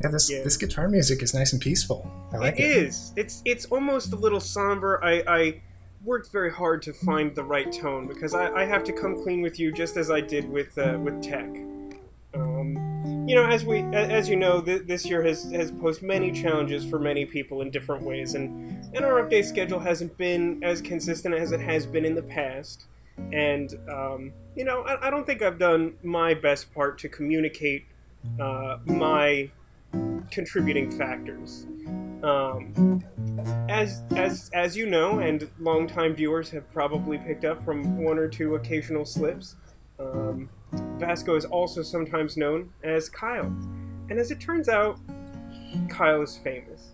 Yeah, this guitar music is nice and peaceful. I like it. It is. It's almost a little somber. I worked very hard to find the right tone because I have to come clean with you just as I did with tech. As you know, this year has posed many challenges for many people in different ways, and our update schedule hasn't been as consistent as it has been in the past. And I don't think I've done my best part to communicate my contributing factors. Um, as you know, and longtime viewers have probably picked up from one or two occasional slips, Vasco is also sometimes known as Kyle. And as it turns out, Kyle is famous.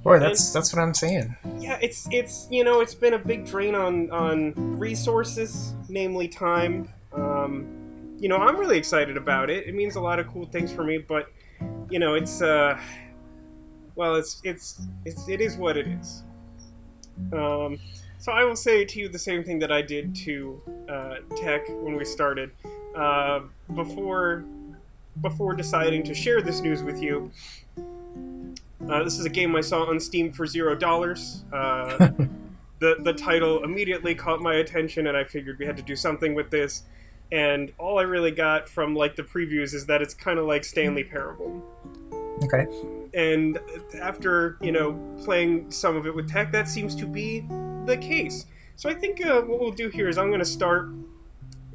Boy, And that's what I'm saying. yeah, it's been a big drain on resources, namely time. I'm really excited about it. It means a lot of cool things for me, but it's well, it is what it is. So I will say to you the same thing that I did to Tech when we started. Before deciding to share this news with you, this is a game I saw on Steam for $0. The title immediately caught my attention, and I figured we had to do something with this. And all I really got from like the previews is that it's kind of like Stanley Parable. Okay. And after playing some of it with Tech, that seems to be the case. So I think what we'll do here is I'm going to start,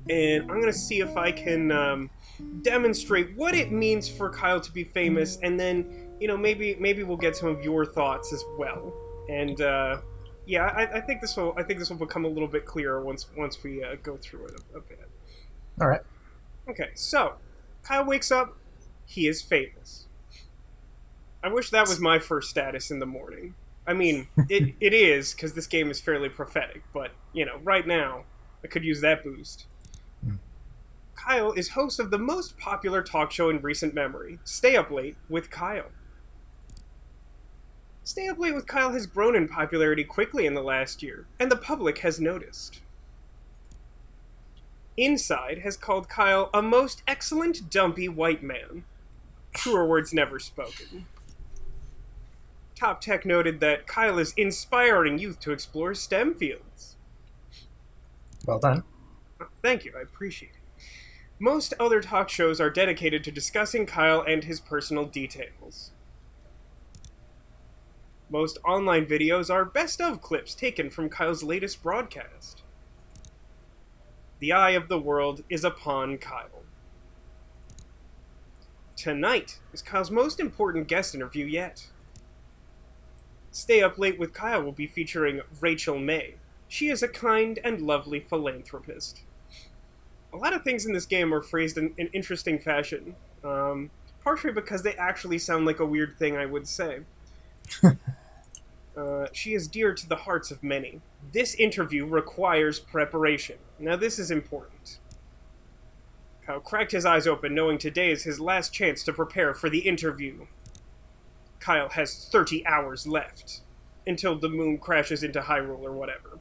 and I'm going to see if I can demonstrate what it means for Kyle to be famous, and then maybe we'll get some of your thoughts as well. And I think this will become a little bit clearer once we go through it a bit. All right. Okay, so Kyle wakes up. He is famous. I wish that was my first status in the morning. I mean, it is, because this game is fairly prophetic, but, right now, I could use that boost. Kyle is host of the most popular talk show in recent memory, Stay Up Late with Kyle. Stay Up Late with Kyle has grown in popularity quickly in the last year, and the public has noticed. Inside has called Kyle a most excellent dumpy white man. Truer words never spoken. Top Tech noted that Kyle is inspiring youth to explore STEM fields. Well done. Thank you, I appreciate it. Most other talk shows are dedicated to discussing Kyle and his personal details. Most online videos are best of clips taken from Kyle's latest broadcast. The eye of the world is upon Kyle. Tonight is Kyle's most important guest interview yet. Stay Up Late with Kyle will be featuring Rachel May. She is a kind and lovely philanthropist. A lot of things in this game are phrased in an interesting fashion, partially because they actually sound like a weird thing I would say. She is dear to the hearts of many. This interview requires preparation. Now this is important. Kyle cracked his eyes open, knowing today is his last chance to prepare for the interview. Kyle has 30 hours left until the moon crashes into Hyrule or whatever.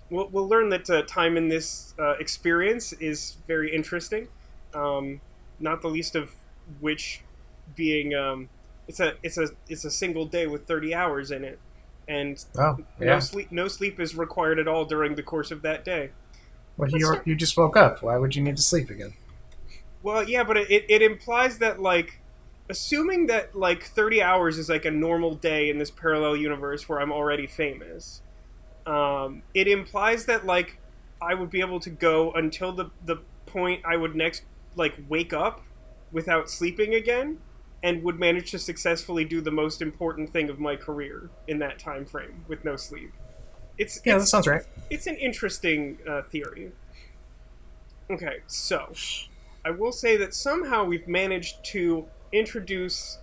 We'll learn that time in this experience is very interesting, not the least of which being it's a single day with 30 hours in it, and no sleep is required at all during the course of that day. Well, you just woke up. Why would you need to sleep again? Well, yeah, but it implies that, like, assuming that, like, 30 hours is, like, a normal day in this parallel universe where I'm already famous, it implies that, like, I would be able to go until the point I would next, like, wake up without sleeping again, and would manage to successfully do the most important thing of my career in that time frame with no sleep. That sounds right. It's an interesting theory. Okay, so I will say that somehow we've managed to introduce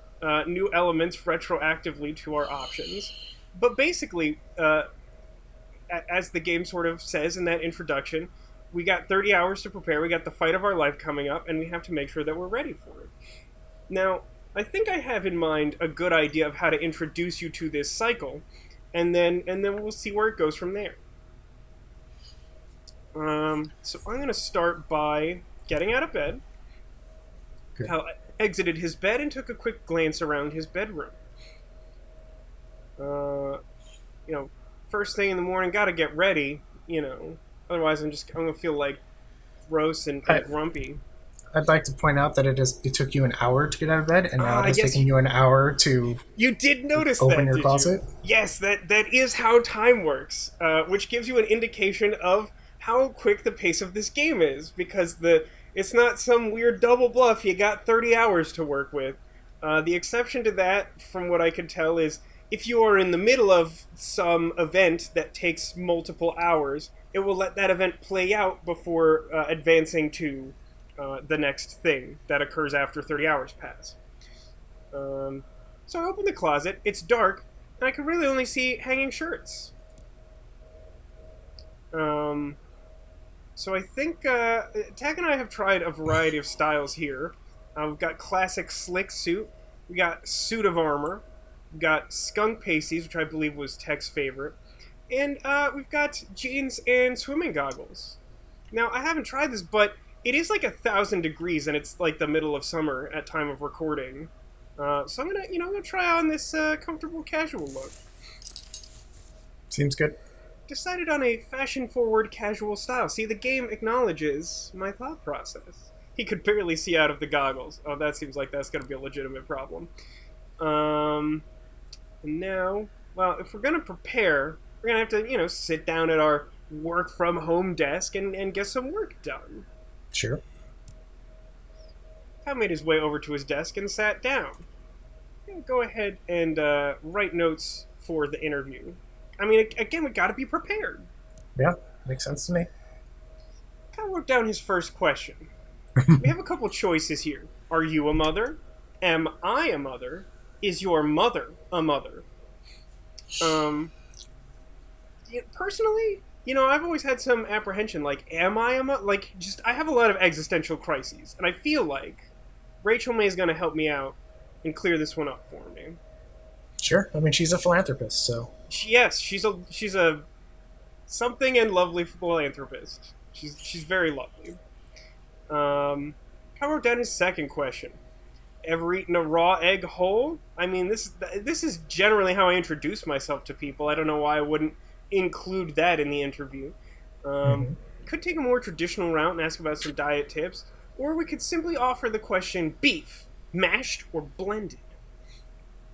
new elements retroactively to our options, but basically, as the game sort of says in that introduction, we got 30 hours to prepare, we got the fight of our life coming up, and we have to make sure that we're ready for it. Now, I think I have in mind a good idea of how to introduce you to this cycle, and then we'll see where it goes from there. So I'm going to start by getting out of bed, Good. Kyle exited his bed and took a quick glance around his bedroom. First thing in the morning, gotta get ready, Otherwise, I'm gonna feel like gross and I, grumpy. I'd like to point out that it took you an hour to get out of bed, and now it has Yes, taken you an hour to you did notice open that, your did closet. you? Yes, that is how time works, which gives you an indication of how quick the pace of this game is, because it's not some weird double bluff. You got 30 hours to work with. The exception to that, from what I could tell, is if you are in the middle of some event that takes multiple hours, it will let that event play out before advancing to the next thing that occurs after 30 hours pass. So I open the closet, it's dark, and I can really only see hanging shirts. So I think Tag and I have tried a variety of styles here. We've got classic slick suit, we got suit of armor, we've got skunk pasties, which I believe was Tech's favorite, and we've got jeans and swimming goggles. Now, I haven't tried this, but it is like 1,000 degrees, and it's like the middle of summer at time of recording. So I'm gonna try on this comfortable casual look. Seems good. Decided on a fashion-forward casual style. See, the game acknowledges my thought process. He could barely see out of the goggles. Oh, that seems like that's gonna be a legitimate problem. And now, well, if we're gonna prepare, we're gonna have to, sit down at our work-from-home desk and get some work done. Sure. Kyle made his way over to his desk and sat down. Go ahead and write notes for the interview. I mean, again, we gotta be prepared. Yeah, makes sense to me. Kyle wrote down his first question. We have a couple choices here. Are you a mother? Am I a mother? Is your mother a mother? Personally, I've always had some apprehension, like, am I a mother? Like, I have a lot of existential crises, and I feel like Rachel May is going to help me out and clear this one up for me. Sure. I mean, she's a philanthropist, so... Yes, she's a something and lovely philanthropist. She's very lovely. I wrote down his second question. Ever eaten a raw egg whole? I mean, this is generally how I introduce myself to people. I don't know why I wouldn't include that in the interview. Could take a more traditional route and ask about some diet tips, or we could simply offer the question beef, mashed or blended.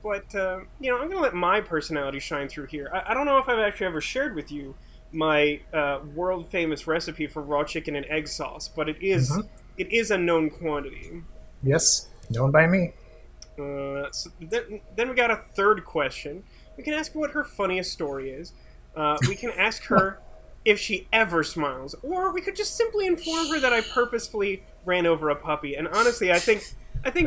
But, I'm going to let my personality shine through here. I don't know if I've actually ever shared with you my world-famous recipe for raw chicken and egg sauce, but it is a known quantity. Yes, known by me. So then we got a third question. We can ask her what her funniest story is. We can ask her if she ever smiles, or we could just simply inform her that I purposefully ran over a puppy. And honestly, I think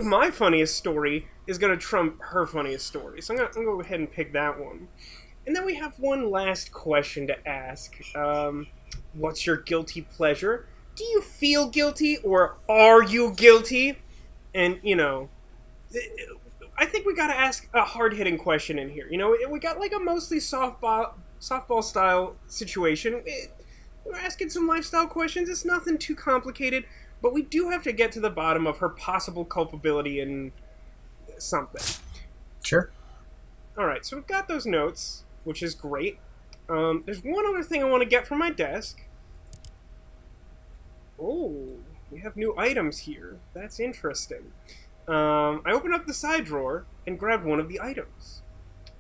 my funniest story is going to trump her funniest story. So I'm going to go ahead and pick that one. And then we have one last question to ask. What's your guilty pleasure? Do you feel guilty, or are you guilty? And, I think we got to ask a hard-hitting question in here. We got like a mostly softball-style situation. We're asking some lifestyle questions. It's nothing too complicated, but we do have to get to the bottom of her possible culpability in something. Sure. Alright, so we've got those notes, which is great. There's one other thing I want to get from my desk. Oh, we have new items here. That's interesting. I opened up the side drawer and grabbed one of the items.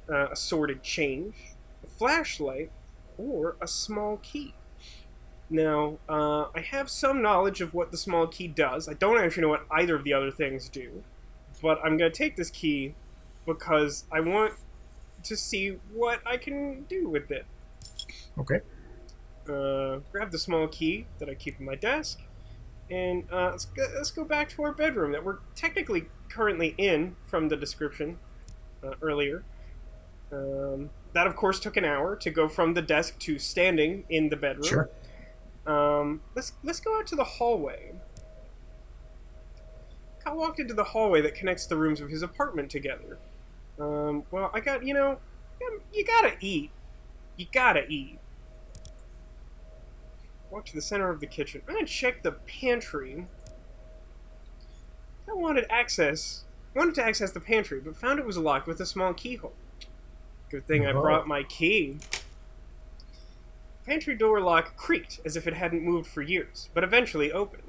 A sorted change, a flashlight, or a small key. Now, I have some knowledge of what the small key does. I don't actually know what either of the other things do. But I'm going to take this key because I want to see what I can do with it. Okay. Grab the small key that I keep in my desk, and let's go back to our bedroom that we're technically currently in from the description earlier. That, of course, took an hour to go from the desk to standing in the bedroom. Sure. Let's go out to the hallway. Kyle walked into the hallway that connects the rooms of his apartment together. Well, I got, you gotta eat. You gotta eat. Walk to the center of the kitchen. I'm gonna check the pantry. I wanted to access the pantry, but found it was locked with a small keyhole. Good thing I brought my key. Pantry door lock creaked as if it hadn't moved for years, but eventually opened.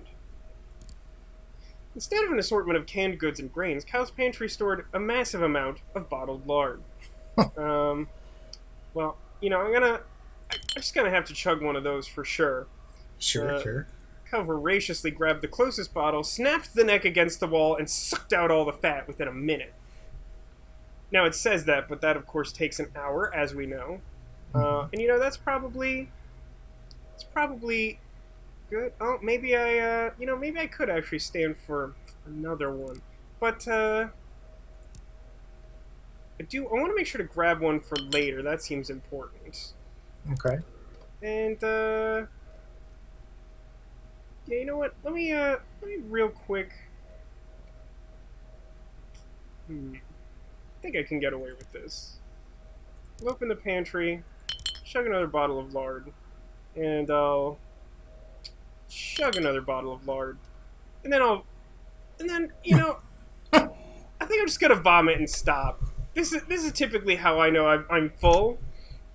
Instead of an assortment of canned goods and grains, Kyle's pantry stored a massive amount of bottled lard. Well, I'm just gonna have to chug one of those for sure. Sure. Kyle voraciously grabbed the closest bottle, snapped the neck against the wall, and sucked out all the fat within a minute. Now, it says that, but that, of course, takes an hour, as we know. And, that's probably... It's probably good. Oh, maybe I could actually stand for another one. But, I want to make sure to grab one for later. That seems important. Okay. And, yeah, you know what? Let me real quick... I think I can get away with this. I'll open the pantry, chug another bottle of lard, and I'll chug another bottle of lard, and then I think I'm just gonna vomit and stop. This is typically how I know I'm full.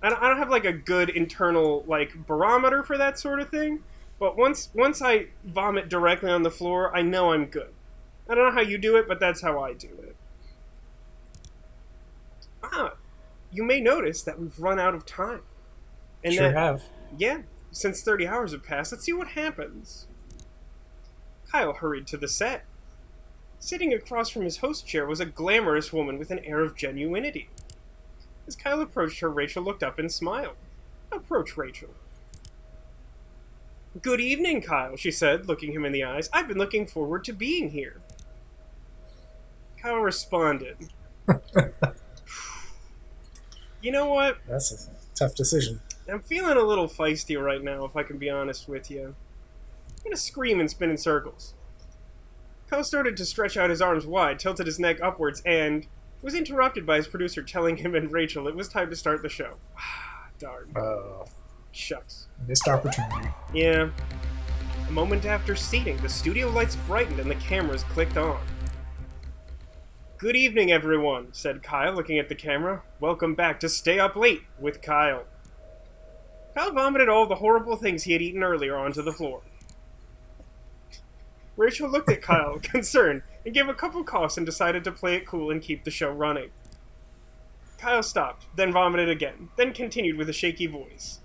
I don't have like a good internal like barometer for that sort of thing, but once I vomit directly on the floor, I know I'm good. I don't know how you do it, but that's how I do it. You may notice that we've run out of time. And sure have. Yeah, since 30 hours have passed, let's see what happens. Kyle hurried to the set. Sitting across from his host chair was a glamorous woman with an air of genuinity. As Kyle approached her, Rachel looked up and smiled. Approach Rachel. Good evening, Kyle, she said, looking him in the eyes. I've been looking forward to being here. Kyle responded. You know what? That's a tough decision. I'm feeling a little feisty right now, if I can be honest with you. I'm gonna scream and spin in circles. Kyle started to stretch out his arms wide, tilted his neck upwards, and was interrupted by his producer telling him and Rachel it was time to start the show. Darn. Oh. Shucks. Missed opportunity. Yeah. A moment after seating, the studio lights brightened and the cameras clicked on. Good evening, everyone, said Kyle, looking at the camera. Welcome back to Stay Up Late with Kyle. Kyle vomited all the horrible things he had eaten earlier onto the floor. Rachel looked at Kyle, concerned, and gave a couple coughs and decided to play it cool and keep the show running. Kyle stopped, then vomited again, then continued with a shaky voice.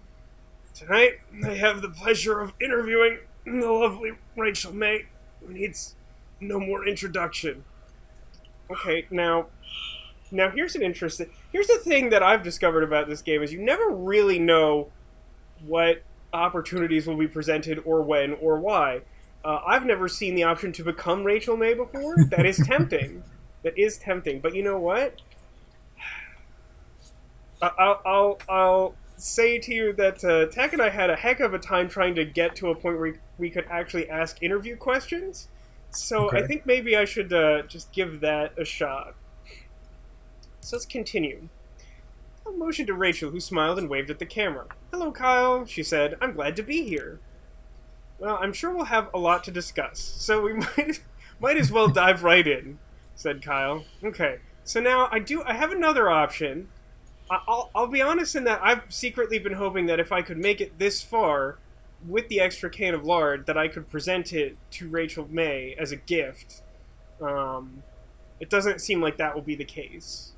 Tonight, I have the pleasure of interviewing the lovely Rachel May, who needs no more introduction. Okay, now here's the thing that I've discovered about this game is you never really know what opportunities will be presented or when or why. I've never seen the option to become Rachel May before. That is tempting. But you know what? I'll say to you that Tack and I had a heck of a time trying to get to a point where we could actually ask interview questions. So okay. I think maybe I should just give that a shot. So let's continue. I motioned to Rachel, who smiled and waved at the camera. Hello, Kyle, she said. I'm glad to be here. Well, I'm sure we'll have a lot to discuss, so we might as well dive right in, said Kyle. Okay, so now I have another option. I'll be honest in that I've secretly been hoping that if I could make it this far with the extra can of lard, that I could present it to Rachel May as a gift. It doesn't seem like that will be the case.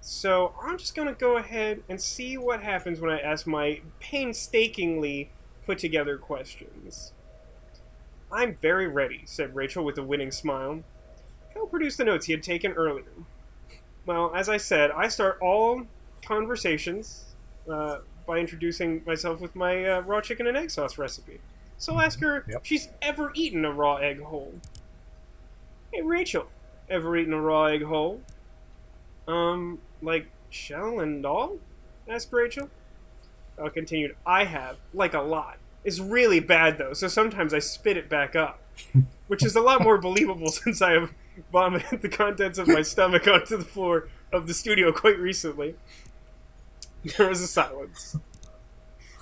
So I'm just going to go ahead and see what happens when I ask my painstakingly put together questions. I'm very ready, said Rachel with a winning smile. Kyle produced the notes he had taken earlier. Well, as I said, I start all conversations by introducing myself with my raw chicken and egg sauce recipe. So I'll ask her if she's ever eaten a raw egg whole. Hey, Rachel, ever eaten a raw egg whole? Like shell and all? Asked Rachel. I continued, I have, like a lot. It's really bad though, so sometimes I spit it back up. Which is a lot more believable since I have vomited the contents of my stomach onto the floor of the studio quite recently. There was a silence.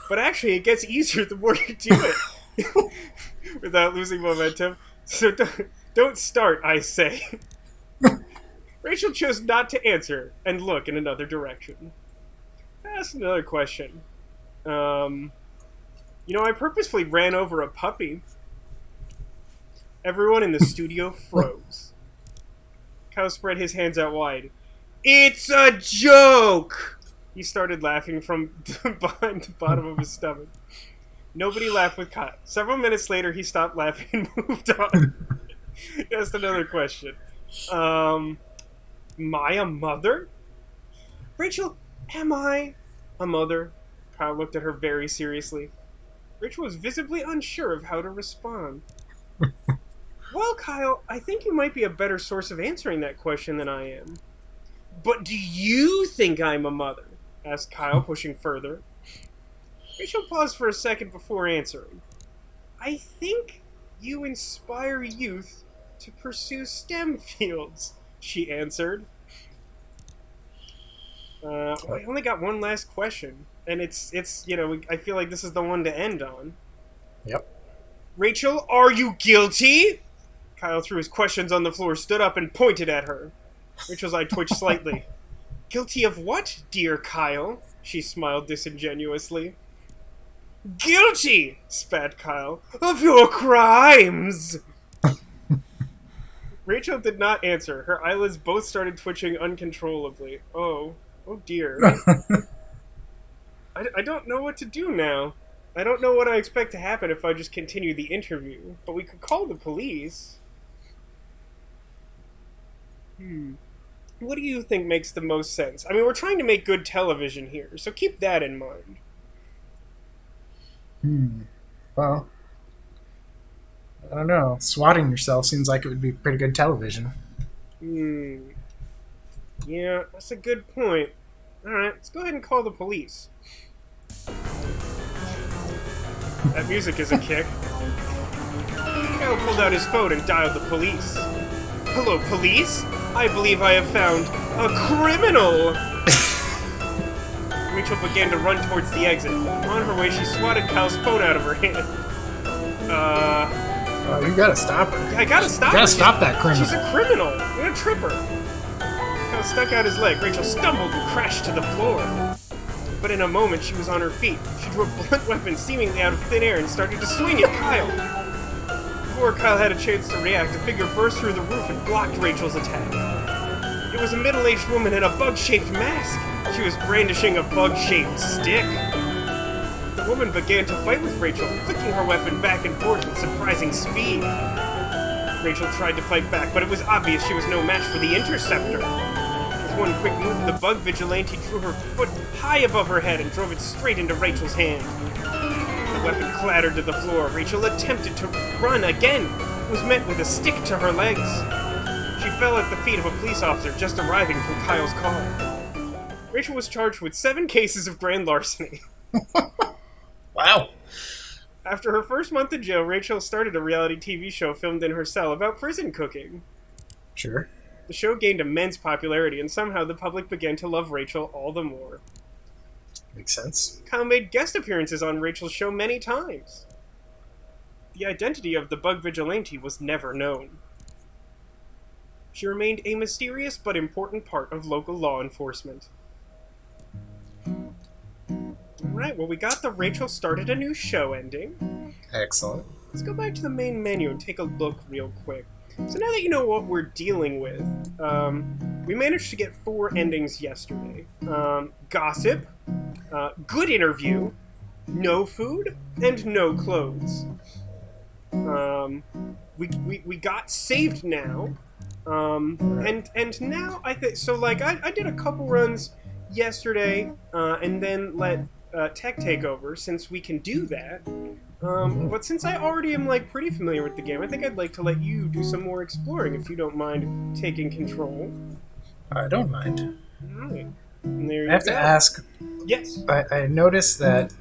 But actually, it gets easier the more you do it. Without losing momentum. So don't start, I say. Rachel chose not to answer and look in another direction. Ask another question. I purposefully ran over a puppy. Everyone in the studio froze. Kyle spread his hands out wide. It's a joke! He started laughing from behind the bottom of his stomach. Nobody laughed with Kyle. Several minutes later, he stopped laughing and moved on. He asked another question. Am I a mother? Rachel, am I a mother? Kyle looked at her very seriously. Rachel was visibly unsure of how to respond. Well, Kyle, I think you might be a better source of answering that question than I am. But do you think I'm a mother? Asked Kyle, pushing further. Rachel paused for a second before answering. I think you inspire youth to pursue STEM fields, she answered. I only got one last question, and it's I feel like this is the one to end on. Yep. Rachel, are you guilty? Kyle threw his questions on the floor, stood up, and pointed at her. Rachel's eye twitched slightly. Guilty of what, dear Kyle? She smiled disingenuously. Guilty, spat Kyle, of your crimes! Rachel did not answer. Her eyelids both started twitching uncontrollably. Oh dear. I don't know what to do now. I don't know what I expect to happen if I just continue the interview, but we could call the police. What do you think makes the most sense? I mean, we're trying to make good television here, so keep that in mind. Well, I don't know. Swatting yourself seems like it would be pretty good television. Yeah, that's a good point. Alright, let's go ahead and call the police. That music is a kick. Kyle pulled out his phone and dialed the police. Hello, police? I believe I have found a criminal! Rachel began to run towards the exit. On her way, she swatted Kyle's phone out of her hand. You gotta stop her. I gotta stop her. You gotta stop that criminal. She's a criminal. We're gonna trip her. Kyle stuck out his leg. Rachel stumbled and crashed to the floor. But in a moment, she was on her feet. She drew a blunt weapon seemingly out of thin air and started to swing at Kyle. Before Kyle had a chance to react, a figure burst through the roof and blocked Rachel's attack. It was a middle-aged woman in a bug-shaped mask. She was brandishing a bug-shaped stick. The woman began to fight with Rachel, flicking her weapon back and forth with surprising speed. Rachel tried to fight back, but it was obvious she was no match for the interceptor. With one quick move, the bug vigilante drew her foot high above her head and drove it straight into Rachel's hand. The weapon clattered to the floor. Rachel attempted to run again. It was met with a stick to her legs. She fell at the feet of a police officer just arriving from Kyle's car. Rachel was charged with 7 cases of grand larceny. Wow. After her first month in jail, Rachel started a reality TV show filmed in her cell about prison cooking. Sure. The show gained immense popularity, and somehow the public began to love Rachel all the more. Makes sense. Kyle made guest appearances on Rachel's show many times. The identity of the bug vigilante was never known. She remained a mysterious but important part of local law enforcement. Alright, well, we got the Rachel started a new show ending. Excellent. Let's go back to the main menu and take a look real quick. So now that you know what we're dealing with, we managed to get 4 endings yesterday. Gossip, good interview, no food, and no clothes. We got saved now. And now I think so. Like I did a couple runs yesterday, and then let Tech take over since we can do that. But since I already am like pretty familiar with the game, I think I'd like to let you do some more exploring if you don't mind taking control. I don't mind. All right. And there you I have go. to ask. Yes. I noticed that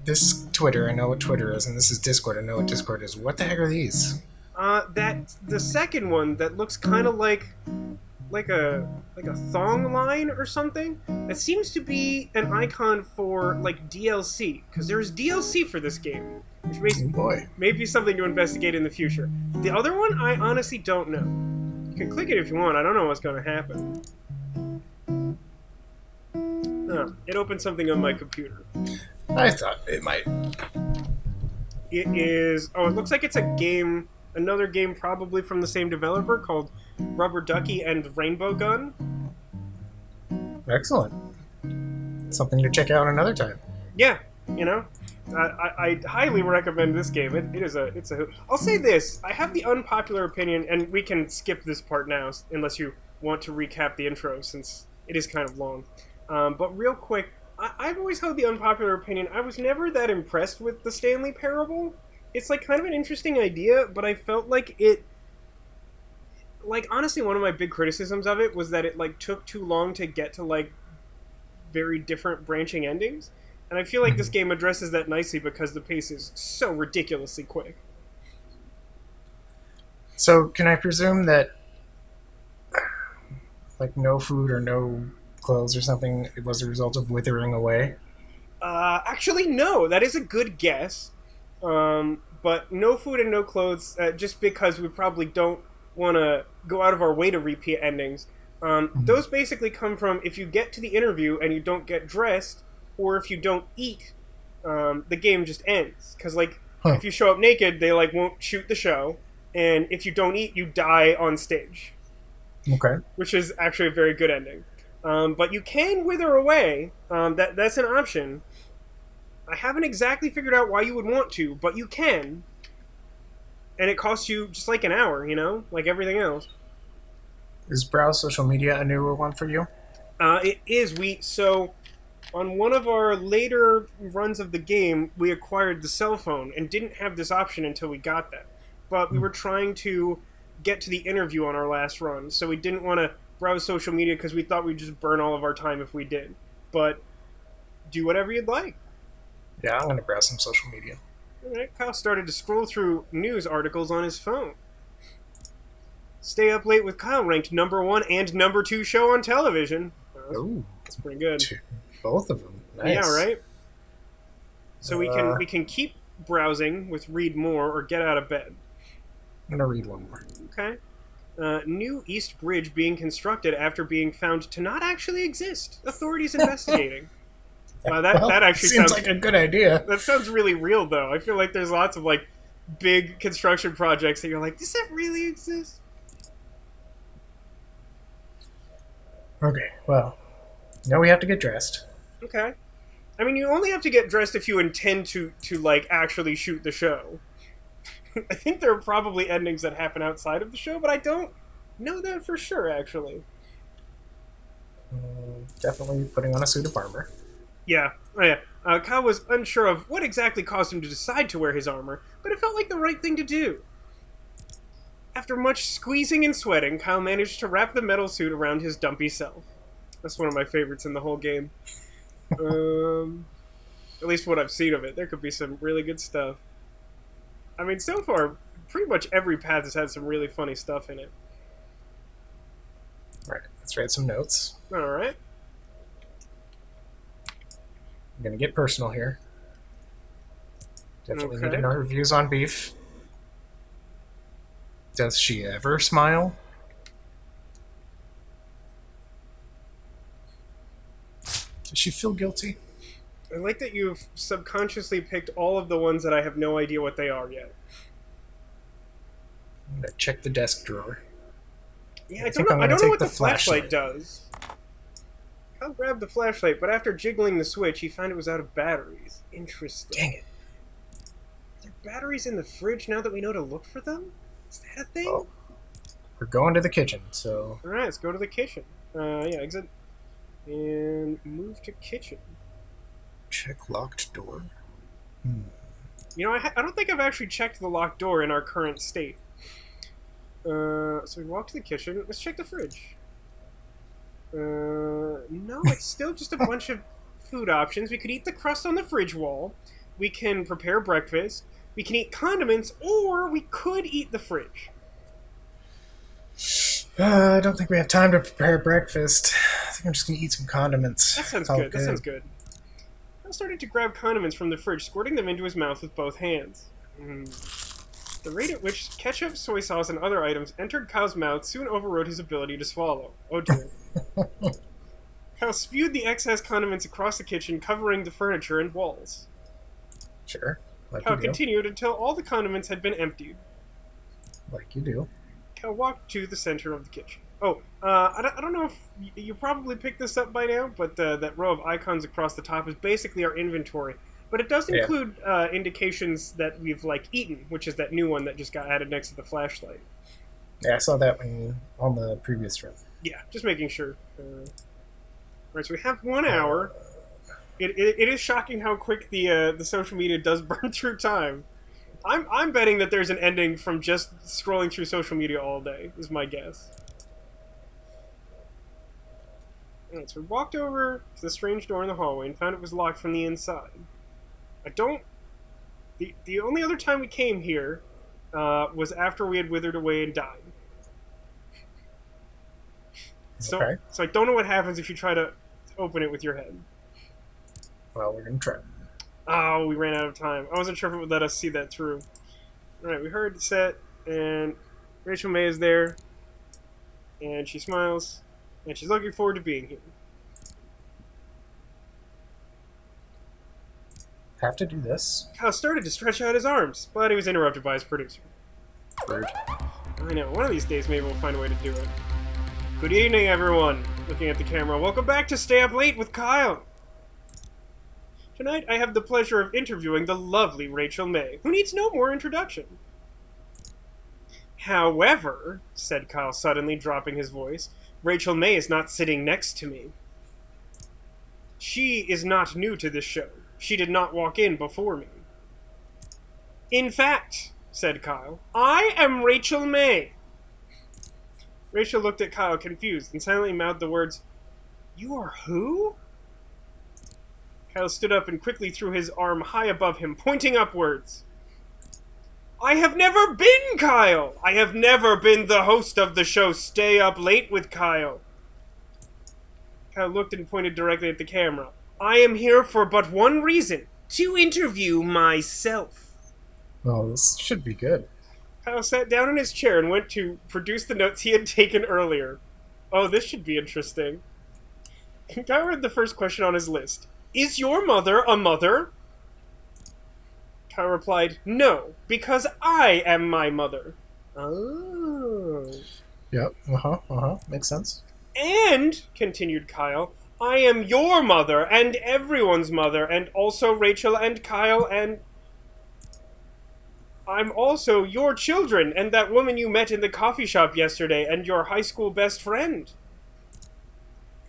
this Twitter, I know what Twitter is, and this is Discord, I know what Discord is. What the heck are these? That the second one that looks kind of like like a thong line or something. That seems to be an icon for like DLC, because there's DLC for this game, which may be something to investigate in the future. The other one, I honestly don't know. You can click it if you want. I don't know what's going to happen. Oh, it opened something on my computer. I thought it might. It is... Oh, it looks like it's a game... Another game probably from the same developer called Rubber Ducky and Rainbow Gun. Excellent. Something to check out another time. Yeah, you know, I highly recommend this game. It's a. I'll say this: I have the unpopular opinion, and we can skip this part now unless you want to recap the intro, since it is kind of long. But real quick, I've always held the unpopular opinion. I was never that impressed with the Stanley Parable. It's like kind of an interesting idea, but I felt like it. Like, honestly, one of my big criticisms of it was that it like took too long to get to like very different branching endings. And I feel like this game addresses that nicely because the pace is so ridiculously quick. So, can I presume that, like, no food or no clothes or something, it was a result of withering away? Actually, no. That is a good guess. But no food and no clothes, just because we probably don't want to go out of our way to repeat endings. Those basically come from if you get to the interview and you don't get dressed, or if you don't eat, the game just ends. Because, like, if you show up naked, they, like, won't shoot the show. And if you don't eat, you die on stage. Okay. Which is actually a very good ending. But you can wither away. That's an option. I haven't exactly figured out why you would want to, but you can. And it costs you just like an hour, you know? Like everything else. Is browse social media a newer one for you? It is. So, on one of our later runs of the game, we acquired the cell phone and didn't have this option until we got that. But we were trying to get to the interview on our last run, so we didn't want to browse social media because we thought we'd just burn all of our time if we did. But do whatever you'd like. Yeah, I'm going to browse some social media. Alright, Kyle started to scroll through news articles on his phone. Stay Up Late with Kyle ranked #1 and #2 show on television. Ooh, that's pretty good. Both of them. Nice. Yeah, right? So we can keep browsing with read more or get out of bed. I'm going to read one more. Okay. New East Bridge being constructed after being found to not actually exist. Authorities investigating. That actually seems like a good idea. That sounds really real, though. I feel like there's lots of like big construction projects that you're like, does that really exist? Okay, well, now we have to get dressed. Okay. I mean, you only have to get dressed if you intend to like actually shoot the show. I think there are probably endings that happen outside of the show, but I don't know that for sure, actually. Definitely putting on a suit of armor. Yeah. Oh, yeah. Kyle was unsure of what exactly caused him to decide to wear his armor, but it felt like the right thing to do. After much squeezing and sweating, Kyle managed to wrap the metal suit around his dumpy self. That's one of my favorites in the whole game. At least what I've seen of it. There could be some really good stuff. I mean, so far, pretty much every path has had some really funny stuff in it. Alright, let's write some notes. Alright. I'm going to get personal here. Definitely Okay. need to know her views on beef. Does she ever smile? Does she feel guilty? I like that you've subconsciously picked all of the ones that I have no idea what they are yet. I'm going to check the desk drawer. Yeah, I don't know what the flashlight does. Kyle grabbed the flashlight, but after jiggling the switch, he found it was out of batteries. Interesting. Dang it. Are there batteries in the fridge now that we know to look for them? Is that a thing? Oh. We're going to the kitchen, so... Alright, let's go to the kitchen. Yeah, exit. And move to kitchen. Check locked door. You know, I don't think I've actually checked the locked door in our current state. So we walk to the kitchen. Let's check the fridge. No, it's still just a bunch of food options. We could eat the crust on the fridge wall. We can prepare breakfast. We can eat condiments, or we could eat the fridge. I don't think we have time to prepare breakfast. I think I'm just gonna eat some condiments. That sounds Call good. it That sounds good. Kyle started to grab condiments from the fridge, squirting them into his mouth with both hands. The rate at which ketchup, soy sauce, and other items entered Kyle's mouth soon overrode his ability to swallow. Oh dear. Kyle spewed the excess condiments across the kitchen, covering the furniture and walls. Sure. Like Kyle you do. continued until all the condiments had been emptied. Like you do. Kyle walked to the center of the kitchen. Oh, I don't know if you probably picked this up by now, but that row of icons across the top is basically our inventory. But it does include indications that we've, like, eaten, which is that new one that just got added next to the flashlight. Yeah, I saw that on the previous run. Yeah, just making sure. Right, so we have 1 hour. It is shocking how quick the social media does burn through time. I'm betting that there's an ending from just scrolling through social media all day, is my guess. Alright, so we walked over to the strange door in the hallway and found it was locked from the inside. The only other time we came here was after we had withered away and died. So I don't know what happens if you try to open it with your head. Well, we're gonna try. Oh, we ran out of time. I wasn't sure if it would let us see that through. Alright, we heard the set, and Rachel May is there, and she smiles, and she's looking forward to being here. Have to do this. Kyle started to stretch out his arms, but he was interrupted by his producer. Rude. I know, one of these days maybe we'll find a way to do it. Good evening, everyone. Looking at the camera, welcome back to Stay Up Late with Kyle. Tonight, I have the pleasure of interviewing the lovely Rachel May, who needs no more introduction. However, said Kyle suddenly, dropping his voice, Rachel May is not sitting next to me. She is not new to this show. She did not walk in before me. In fact, said Kyle, I am Rachel May. Rachel looked at Kyle confused and silently mouthed the words, You are who? Kyle stood up and quickly threw his arm high above him, pointing upwards. I have never been Kyle! I have never been the host of the show Stay Up Late with Kyle. Kyle looked and pointed directly at the camera. I am here for but one reason, to interview myself. Well, this should be good. Kyle sat down in his chair and went to produce the notes he had taken earlier. Oh, this should be interesting. Kyle read the first question on his list. Is your mother a mother? Kyle replied, No, because I am my mother. Oh. Yep, makes sense. And, continued Kyle, I am your mother and everyone's mother, and also Rachel and Kyle, and I'm also your children and that woman you met in the coffee shop yesterday and your high school best friend.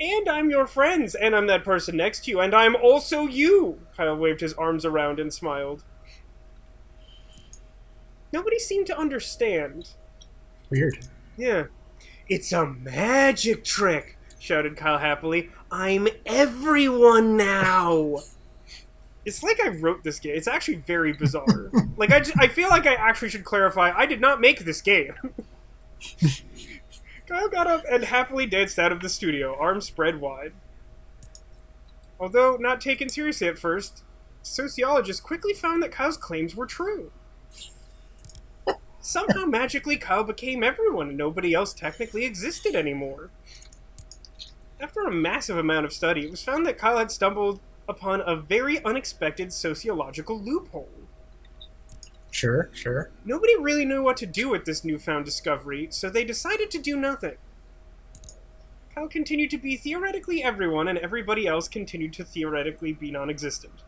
And I'm your friends, and I'm that person next to you, and I'm also you! Kyle waved his arms around and smiled. Nobody seemed to understand. Weird. Yeah. It's a magic trick, shouted Kyle happily. I'm everyone now! It's like I wrote this game. It's actually very bizarre. Like, I feel like I actually should clarify, I did not make this game. Kyle got up and happily danced out of the studio, arms spread wide. Although not taken seriously at first, sociologists quickly found that Kyle's claims were true. Somehow, magically, Kyle became everyone, and nobody else technically existed anymore. After a massive amount of study, it was found that Kyle had stumbled upon a very unexpected sociological loophole. Sure. Nobody really knew what to do with this newfound discovery, so they decided to do nothing. Kyle continued to be theoretically everyone, and everybody else continued to theoretically be non-existent.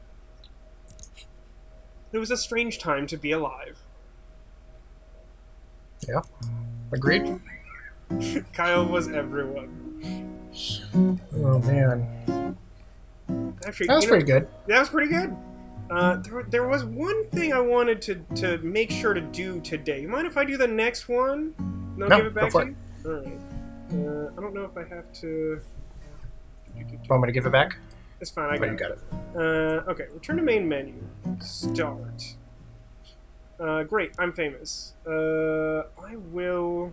It was a strange time to be alive. Yeah. Agreed. Kyle was everyone. Oh, man. Actually, That was pretty good. That was pretty good. There was one thing I wanted to make sure to do today. You mind if I do the next one? And I'll give it back to you? Alright. I don't know if I have to... Want me to give it back? It's fine, I got it. You got it. Okay, return to main menu. Start. Great, I'm famous. I will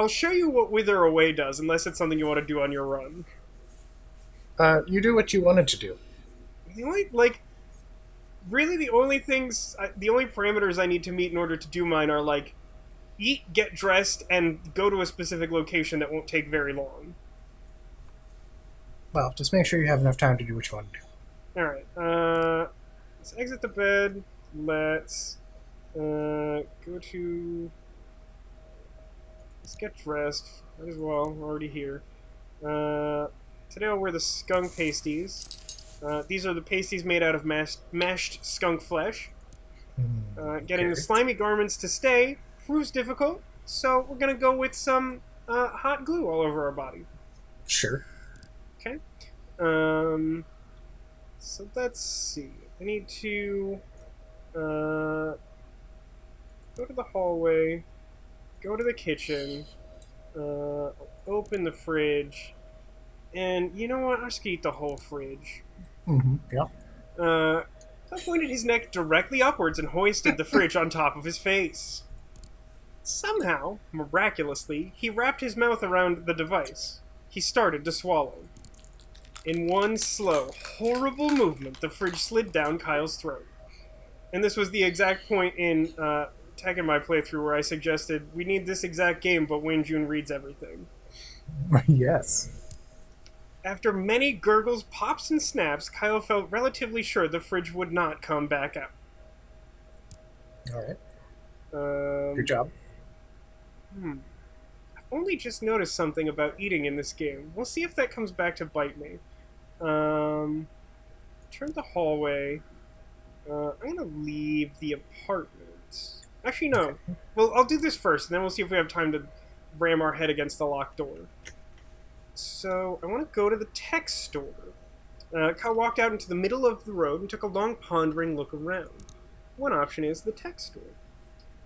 I'll show you what Wither Away does, unless it's something you want to do on your run. You do what you wanted to do. The only, like, really the only parameters I need to meet in order to do mine are, like, eat, get dressed, and go to a specific location that won't take very long. Well, just make sure you have enough time to do what you want to do. Alright, let's exit the bed. Let's go to... Let's get dressed. Might as well. We're already here. Today I'll wear the skunk pasties. These are the pasties made out of mashed skunk flesh. Getting the slimy garments to stay proves difficult, so we're gonna go with some hot glue all over our body. Sure. Okay. So let's see. I need to go to the hallway, go to the kitchen, open the fridge, and you know what? I'll just eat the whole fridge. Yeah. I pointed his neck directly upwards and hoisted the fridge on top of his face. Somehow, miraculously, he wrapped his mouth around the device. He started to swallow. In one slow, horrible movement, the fridge slid down Kyle's throat. And this was the exact point in Tekken my playthrough where I suggested we need this exact game, but Wayne June reads everything. Yes. After many gurgles, pops, and snaps, Kyle felt relatively sure the fridge would not come back out. All right. Good job. I've only just noticed something about eating in this game. We'll see if that comes back to bite me. Turn the hallway. I'm gonna leave the apartment. Actually, no. Okay. Well, I'll do this first, and then we'll see if we have time to ram our head against the locked door. So, I want to go to the tech store. Kyle walked out into the middle of the road and took a long pondering look around. One option is the tech store.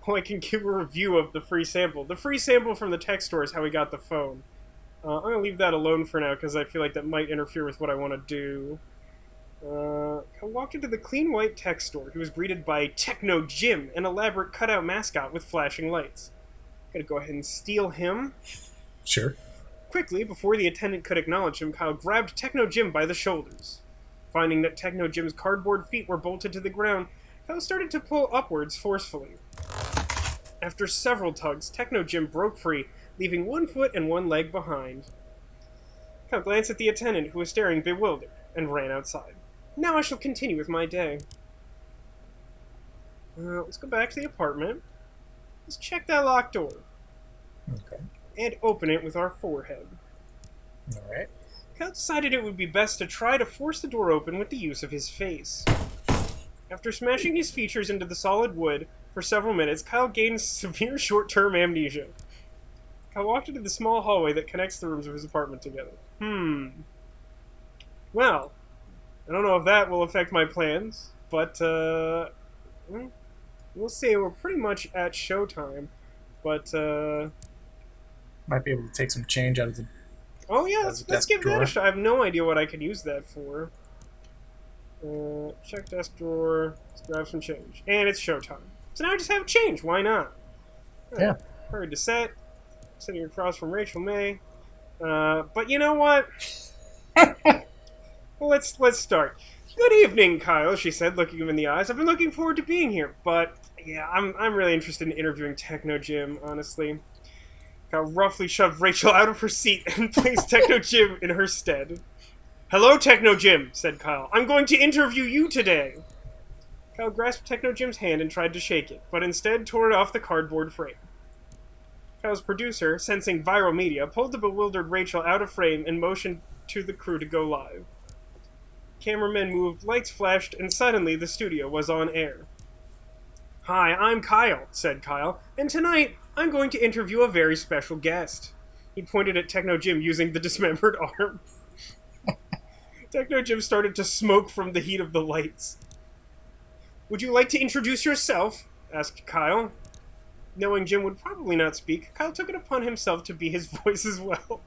Oh, I can give a review of the free sample. The free sample from the tech store is how we got the phone. I'm going to leave that alone for now because I feel like that might interfere with what I want to do. Kyle walked into the clean white tech store. He was greeted by Techno Jim, an elaborate cutout mascot with flashing lights. Gotta go ahead and steal him. Sure. Quickly, before the attendant could acknowledge him, Kyle grabbed Techno Jim by the shoulders. Finding that Techno Jim's cardboard feet were bolted to the ground, Kyle started to pull upwards forcefully. After several tugs, Techno Jim broke free, leaving one foot and one leg behind. Kyle glanced at the attendant, who was staring bewildered, and ran outside. Now I shall continue with my day. Let's go back to the apartment. Let's check that locked door. Okay. And open it with our forehead. Alright. Kyle decided it would be best to try to force the door open with the use of his face. After smashing his features into the solid wood for several minutes, Kyle gained severe short-term amnesia. Kyle walked into the small hallway that connects the rooms of his apartment together. Well, I don't know if that will affect my plans, but, we'll see. We're pretty much at showtime, but, might be able to take some change out of the... Oh yeah, let's give that a shot. I have no idea what I could use that for. Check desk drawer. Let's grab some change. And it's showtime. So now I just have change. Why not? Yeah. Hurried to set. Sitting across from Rachel May. But you know what? Well, let's start. Good evening, Kyle, she said, looking him in the eyes. I've been looking forward to being here, but yeah, I'm really interested in interviewing Techno Jim, honestly. Kyle roughly shoved Rachel out of her seat and placed Techno Jim in her stead. Hello, Techno Jim, said Kyle. I'm going to interview you today. Kyle grasped Techno Jim's hand and tried to shake it, but instead tore it off the cardboard frame. Kyle's producer, sensing viral media, pulled the bewildered Rachel out of frame and motioned to the crew to go live. Cameramen moved, lights flashed, and suddenly the studio was on air. Hi, I'm Kyle, said Kyle, and tonight I'm going to interview a very special guest. He pointed at Techno Jim using the dismembered arm. Techno Jim started to smoke from the heat of the lights. Would you like to introduce yourself? Asked Kyle. Knowing Jim would probably not speak, Kyle took it upon himself to be his voice as well.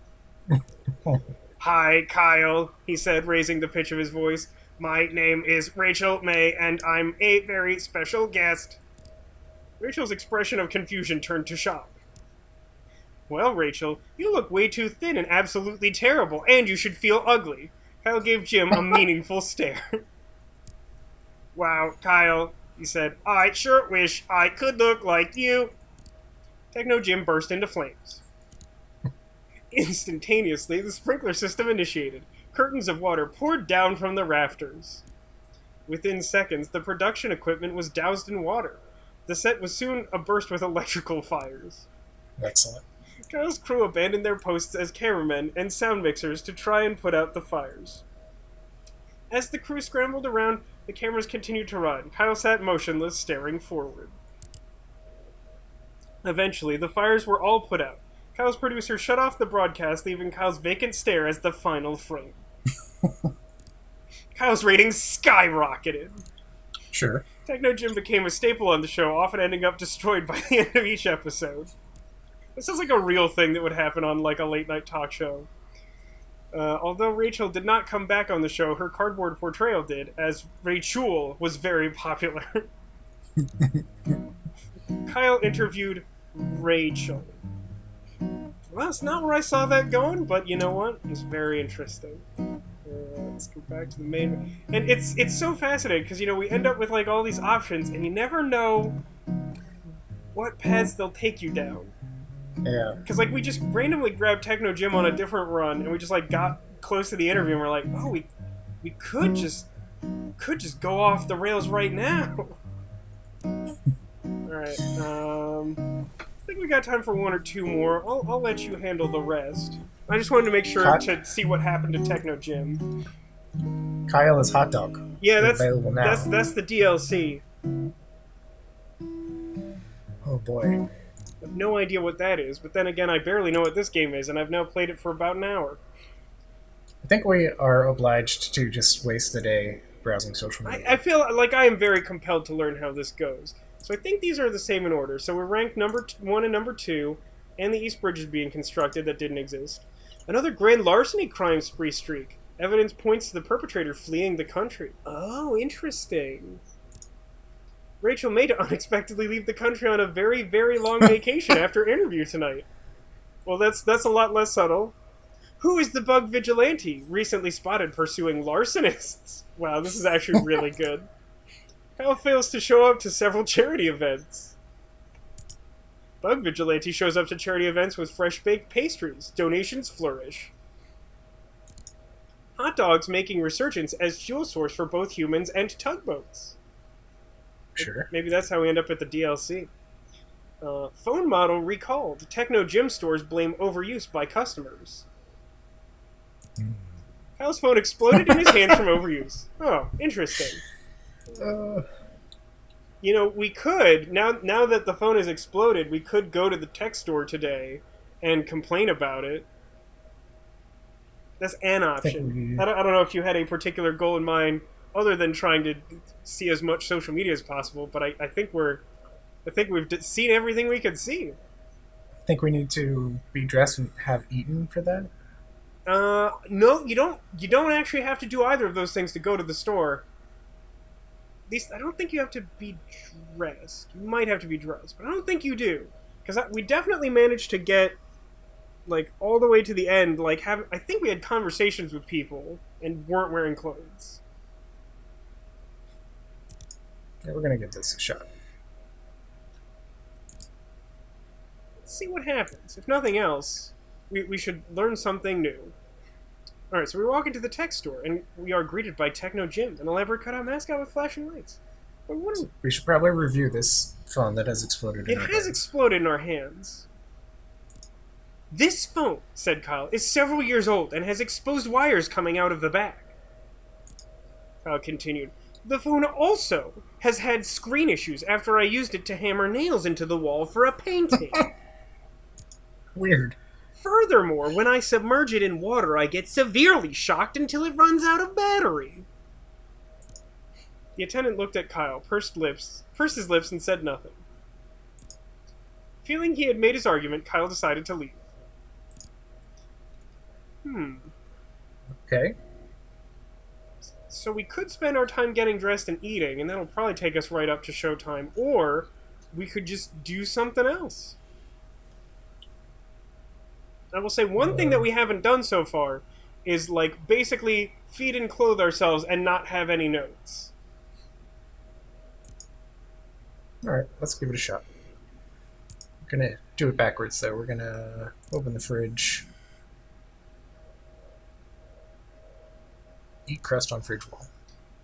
Hi, Kyle, he said, raising the pitch of his voice. My name is Rachel May, and I'm a very special guest. Rachel's expression of confusion turned to shock. Well, Rachel, you look way too thin and absolutely terrible, and you should feel ugly. Kyle gave Jim a meaningful stare. Wow, Kyle, he said, I sure wish I could look like you. Techno Jim burst into flames. Instantaneously, the sprinkler system initiated. Curtains of water poured down from the rafters. Within seconds, the production equipment was doused in water. The set was soon aburst with electrical fires. Excellent. Kyle's crew abandoned their posts as cameramen and sound mixers to try and put out the fires. As the crew scrambled around, the cameras continued to run. Kyle sat motionless, staring forward. Eventually, the fires were all put out. Kyle's producer shut off the broadcast, leaving Kyle's vacant stare as the final frame. Kyle's ratings skyrocketed. Sure. Techno Jim became a staple on the show, often ending up destroyed by the end of each episode. This sounds like a real thing that would happen on, like, a late-night talk show. Although Rachel did not come back on the show, her cardboard portrayal did, as Rachel was very popular. Kyle interviewed Rachel. Well, that's not where I saw that going, but you know what? It's very interesting. Let's go back to the main... And it's so fascinating, because, you know, we end up with, like, all these options, and you never know what paths they'll take you down. Yeah. Because, like, we just randomly grabbed Techno Jim on a different run, and we just, like, got close to the interview, and we're like, oh, we could just go off the rails right now. Alright, I think we got time for one or two more. I'll let you handle the rest. I just wanted to make sure to see what happened to Techno Jim. Kyle is hot dog. Yeah, Available now. that's the DLC. Oh boy. I have no idea what that is, but then again, I barely know what this game is, and I've now played it for about an hour. I think we are obliged to just waste the day browsing social media. I feel like I am very compelled to learn how this goes. So I think these are the same in order. So we're ranked number 1 and number 2, and the East Bridge is being constructed that didn't exist. Another grand larceny crime spree streak. Evidence points to the perpetrator fleeing the country. Oh, interesting. Rachel may unexpectedly leave the country on a very, very long vacation after interview tonight. Well, that's a lot less subtle. Who is the bug vigilante recently spotted pursuing larcenists? Wow, this is actually really good. Kyle fails to show up to several charity events. Bug vigilante shows up to charity events with fresh-baked pastries. Donations flourish. Hot dogs making resurgence as fuel source for both humans and tugboats. Sure. Maybe that's how we end up at the DLC. Phone model recalled. Techno Gym stores blame overuse by customers. Kyle's phone exploded in his hands from overuse. Oh, interesting. You know, we could, now that the phone has exploded, we could go to the tech store today and complain about it. That's an option. I don't know if you had a particular goal in mind other than trying to see as much social media as possible, but I think we've seen everything we could see. I think we need to be dressed and have eaten for that. No, you don't actually have to do either of those things to go to the store. At least I don't think you have to be dressed. You might have to be dressed, but I don't think you do, because we definitely managed to get like all the way to the end. Like, I think we had conversations with people and weren't wearing clothes. Yeah, we're gonna give this a shot. Let's see what happens. If nothing else, we should learn something new. Alright, so we walk into the tech store, and we are greeted by Techno Jim, an elaborate cutout mascot with flashing lights. But what we should probably review this phone that has exploded in our hands. Exploded in our hands. This phone, said Kyle, is several years old and has exposed wires coming out of the back. Kyle continued, the phone also has had screen issues after I used it to hammer nails into the wall for a painting. Weird. Furthermore, when I submerge it in water, I get severely shocked until it runs out of battery. The attendant looked at Kyle, pursed his lips, and said nothing. Feeling he had made his argument, Kyle decided to leave. Okay. So we could spend our time getting dressed and eating, and that'll probably take us right up to showtime, or we could just do something else. I will say one thing that we haven't done so far is, like, basically feed and clothe ourselves and not have any notes. Alright, let's give it a shot. We're gonna do it backwards, though. We're gonna open the fridge. Eat crust on fridge wall.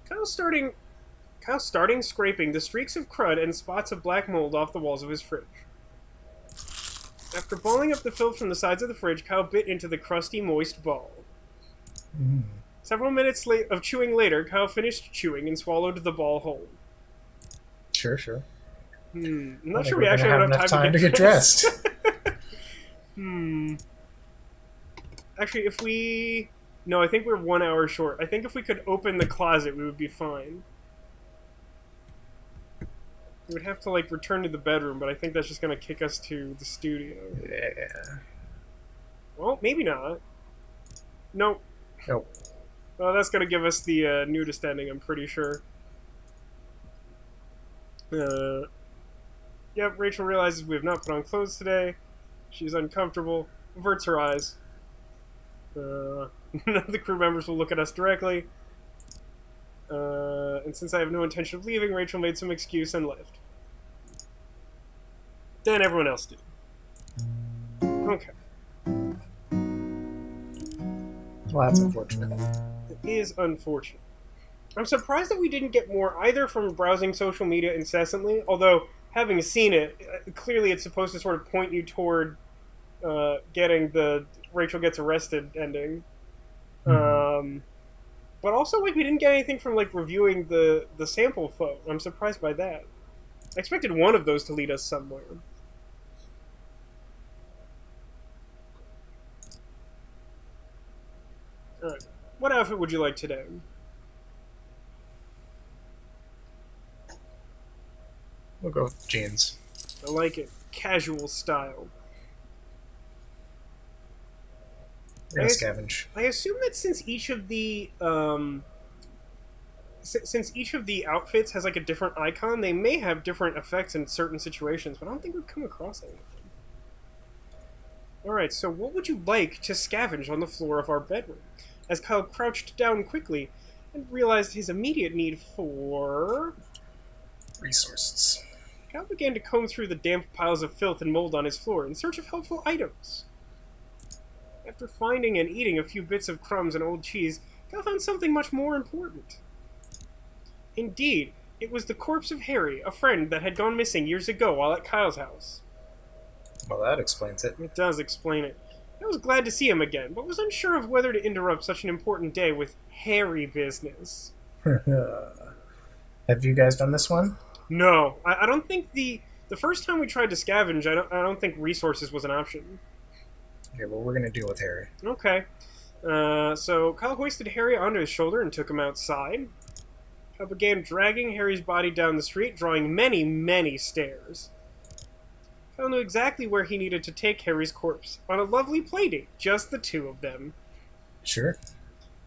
Kyle's starting scraping the streaks of crud and spots of black mold off the walls of his fridge. After balling up the filth from the sides of the fridge, Kyle bit into the crusty, moist ball. Several minutes of chewing later, Kyle finished chewing and swallowed the ball whole. Sure. I'm not sure we actually have enough time to get dressed. Actually, if we... No, I think we're 1 hour short. I think if we could open the closet, we would be fine. We would have to, like, return to the bedroom, but I think that's just going to kick us to the studio. Yeah. Well, maybe not. Nope. Nope. Well, that's going to give us the nudist ending, I'm pretty sure. Yep, Rachel realizes we have not put on clothes today. She's uncomfortable, averts her eyes. None of the crew members will look at us directly. And since I have no intention of leaving, Rachel made some excuse and left. Then everyone else did. Okay. Well, that's unfortunate. It is unfortunate. I'm surprised that we didn't get more either from browsing social media incessantly, although, having seen it, clearly it's supposed to sort of point you toward getting the Rachel gets arrested ending. But also, like, we didn't get anything from, like, reviewing the sample photo. I'm surprised by that. I expected one of those to lead us somewhere. Alright. What outfit would you like today? We'll go with jeans. I like it. Casual style. We're gonna scavenge. I assume that since each of the outfits has like a different icon, they may have different effects in certain situations, but I don't think we've come across anything. Alright, so what would you like to scavenge on the floor of our bedroom? As Kyle crouched down quickly and realized his immediate need for... resources. Kyle began to comb through the damp piles of filth and mold on his floor in search of helpful items. After finding and eating a few bits of crumbs and old cheese, Kyle found something much more important. Indeed, it was the corpse of Harry, a friend that had gone missing years ago while at Kyle's house. Well, that explains it. It does explain it. I was glad to see him again, but was unsure of whether to interrupt such an important day with Harry business. Have you guys done this one? No, I don't think the first time we tried to scavenge, I don't think resources was an option. Okay, well, we're gonna deal with Harry. Okay. So Kyle hoisted Harry onto his shoulder and took him outside. Kyle began dragging Harry's body down the street, drawing many, many stairs. Kyle knew exactly where he needed to take Harry's corpse, on a lovely playdate, just the two of them. Sure.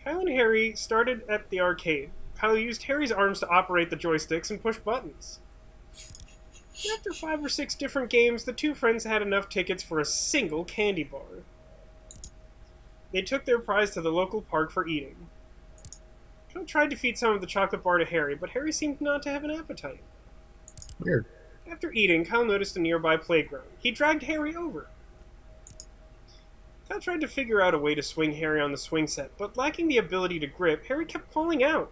Kyle and Harry started at the arcade. Kyle used Harry's arms to operate the joysticks and push buttons. After 5 or 6 different games, the two friends had enough tickets for a single candy bar. They took their prize to the local park for eating. Kyle tried to feed some of the chocolate bar to Harry, but Harry seemed not to have an appetite. Weird. After eating, Kyle noticed a nearby playground. He dragged Harry over. Kyle tried to figure out a way to swing Harry on the swing set, but lacking the ability to grip, Harry kept falling out.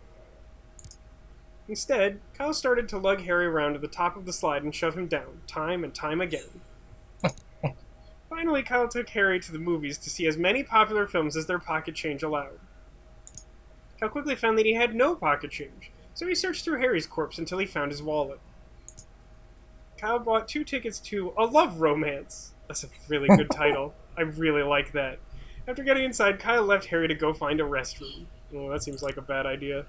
Instead, Kyle started to lug Harry around to the top of the slide and shove him down, time and time again. Finally, Kyle took Harry to the movies to see as many popular films as their pocket change allowed. Kyle quickly found that he had no pocket change, so he searched through Harry's corpse until he found his wallet. Kyle bought 2 tickets to A Love Romance. That's a really good title. I really like that. After getting inside, Kyle left Harry to go find a restroom. Oh, that seems like a bad idea.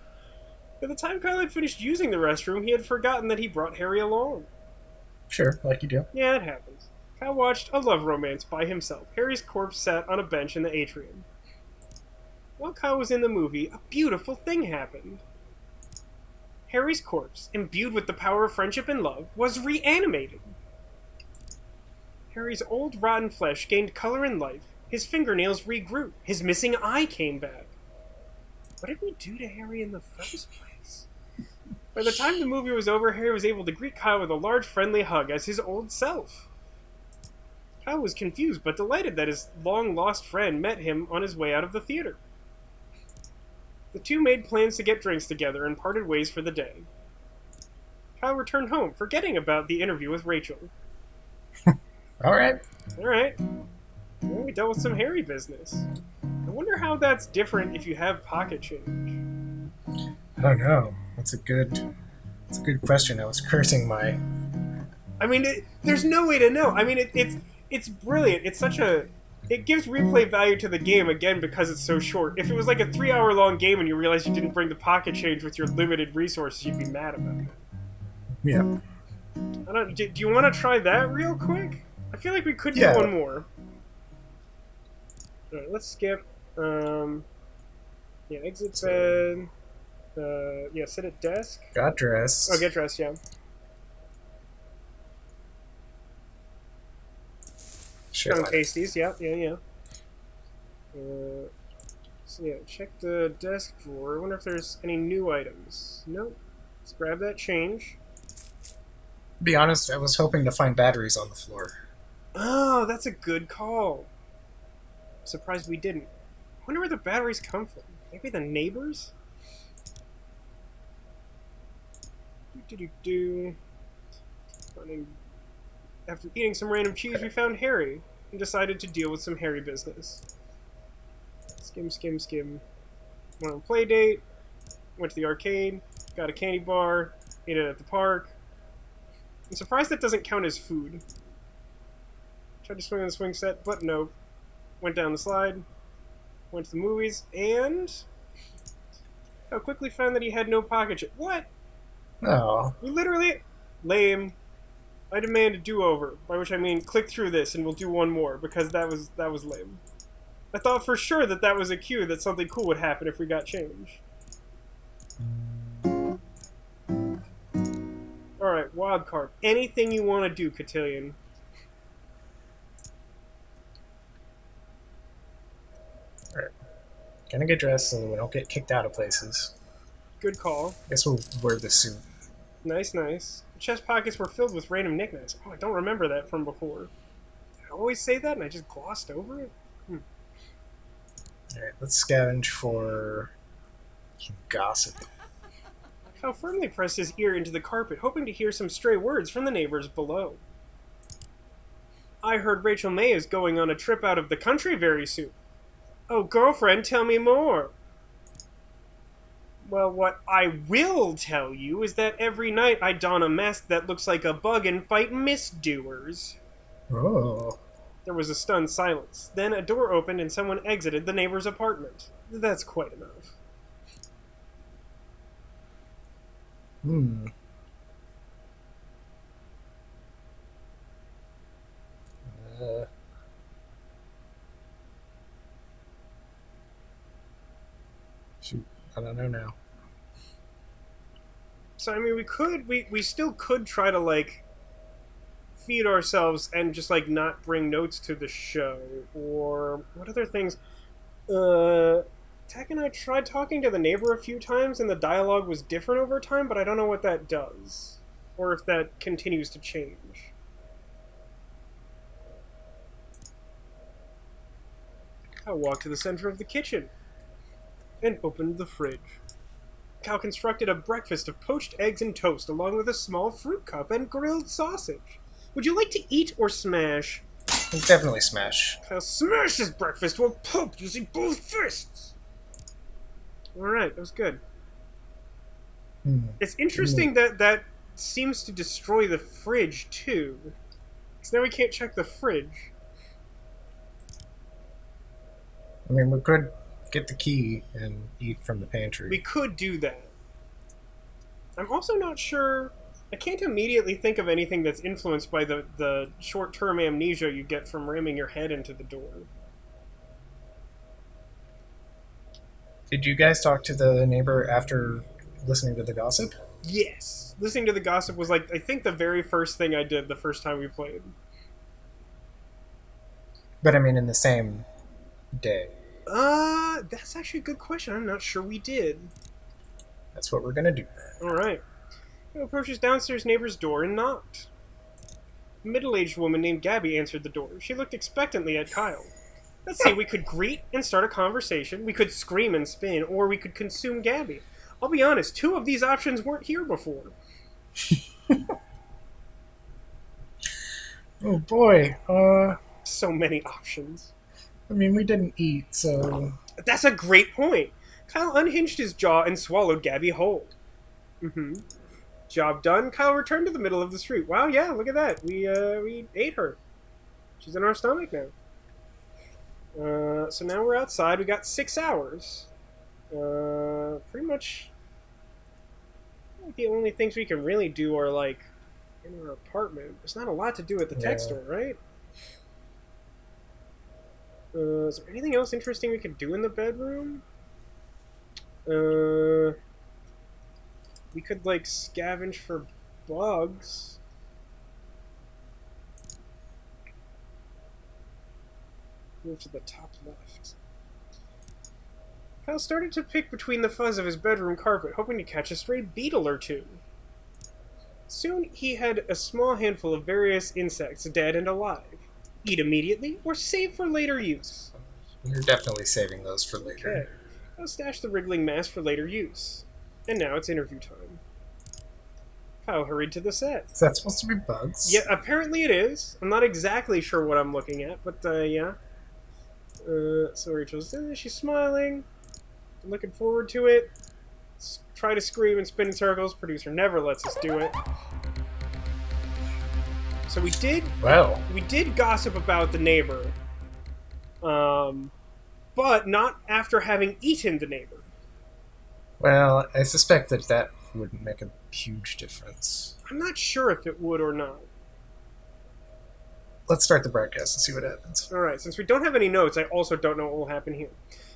By the time Kyle had finished using the restroom, he had forgotten that he brought Harry along. Sure, like you do. Yeah, it happens. Kyle watched A Love Romance by himself. Harry's corpse sat on a bench in the atrium. While Kyle was in the movie, a beautiful thing happened. Harry's corpse, imbued with the power of friendship and love, was reanimated. Harry's old, rotten flesh gained color and life. His fingernails regrew. His missing eye came back. What did we do to Harry in the first place? By the time the movie was over, Harry was able to greet Kyle with a large friendly hug as his old self. Kyle was confused but delighted that his long-lost friend met him on his way out of the theater. The two made plans to get drinks together and parted ways for the day. Kyle returned home, forgetting about the interview with Rachel. Alright. Alright. Well, we dealt with some Harry business. I wonder how that's different if you have pocket change. I don't know. That's a good question. I was cursing my... I mean, there's no way to know. I mean, it's brilliant. It's such a... It gives replay value to the game, again, because it's so short. If it was like a 3-hour-long game and you realized you didn't bring the pocket change with your limited resources, you'd be mad about it. Yeah. Do you want to try that real quick? I feel like we could do one more. Alright, let's skip. Yeah, exit bed. Yeah, sit at desk. Got dressed. Oh, get dressed, yeah. Found pasties, yeah. So yeah, check the desk drawer. I wonder if there's any new items. Nope. Let's grab that change. To be honest, I was hoping to find batteries on the floor. Oh, that's a good call. Surprised we didn't. I wonder where the batteries come from. Maybe the neighbors? After eating some random cheese, we found Harry and decided to deal with some Harry business. Skim. Went on a play date, went to the arcade, got a candy bar, ate it at the park. I'm surprised that doesn't count as food. Tried to swing on the swing set, but no. Went down the slide, went to the movies, and I quickly found that he had no pocket change. What? Oh. We literally... Lame. I demand a do-over, by which I mean click through this and we'll do one more, because that was lame. I thought for sure that was a cue that something cool would happen if we got change. Alright, wild card. Anything you want to do, Cotillion. Alright. Gonna get dressed so we don't get kicked out of places. Good call. Guess we'll wear the suit. Nice. The chest pockets were filled with random knickknacks. Oh, I don't remember that from before. Did I always say that and I just glossed over it? Alright, let's scavenge for some gossip. Kyle firmly pressed his ear into the carpet, hoping to hear some stray words from the neighbors below. I heard Rachel May is going on a trip out of the country very soon. Oh, girlfriend, tell me more. Well, what I will tell you is that every night I don a mask that looks like a bug and fight misdoers. Oh. There was a stunned silence. Then a door opened and someone exited the neighbor's apartment. That's quite enough. Shoot, I don't know now. So, I mean, we still could try to, like, feed ourselves and just, like, not bring notes to the show. Or, what other things? Tech and I tried talking to the neighbor a few times, and the dialogue was different over time, but I don't know what that does. Or if that continues to change. I walked to the center of the kitchen and opened the fridge. Cal constructed a breakfast of poached eggs and toast, along with a small fruit cup and grilled sausage. Would you like to eat or smash? Definitely smash. Cal smashed his breakfast while poked using both fists. Alright, that was good. It's interesting that seems to destroy the fridge, too. Because now we can't check the fridge. I mean, we could get the key and eat from the pantry. We could do that. I'm also not sure... I can't immediately think of anything that's influenced by the short-term amnesia you get from ramming your head into the door. Did you guys talk to the neighbor after listening to the gossip? Yes. Listening to the gossip was, like, I think the very first thing I did the first time we played. But I mean in the same day? That's actually a good question. I'm not sure we did. That's what we're gonna do. Alright. He approaches downstairs neighbor's door and knocked. A middle-aged woman named Gabby answered the door. She looked expectantly at Kyle. Let's see, we could greet and start a conversation, we could scream and spin, or we could consume Gabby. I'll be honest, 2 of these options weren't here before. Oh boy. So many options. I mean, we didn't eat, so That's a great point. Kyle unhinged his jaw and swallowed Gabby whole. Job done. Kyle returned to the middle of the street. Wow, yeah, look at that. We ate her. She's in our stomach now. So now we're outside. We got 6 hours. Pretty much the only things we can really do are, like, in our apartment. There's not a lot to do at the tech store, right? Is there anything else interesting we could do in the bedroom? We could, like, scavenge for bugs. Move to the top left. Kyle started to pick between the fuzz of his bedroom carpet, hoping to catch a stray beetle or 2. Soon he had a small handful of various insects, dead and alive. Eat immediately, or save for later use. you're definitely saving those for later. Okay. I'll stash the wriggling mass for later use. And now it's interview time. Kyle hurried to the set. Is that supposed to be bugs? Yeah, apparently it is. I'm not exactly sure what I'm looking at, but yeah. So Rachel's there, she's smiling. Looking forward to it. Try to scream and spin in circles. Producer never lets us do it. So we did gossip about the neighbor. But not after having eaten the neighbor. Well, I suspect that wouldn't make a huge difference. I'm not sure if it would or not. Let's start the broadcast and see what happens. Alright, since we don't have any notes, I also don't know what will happen here.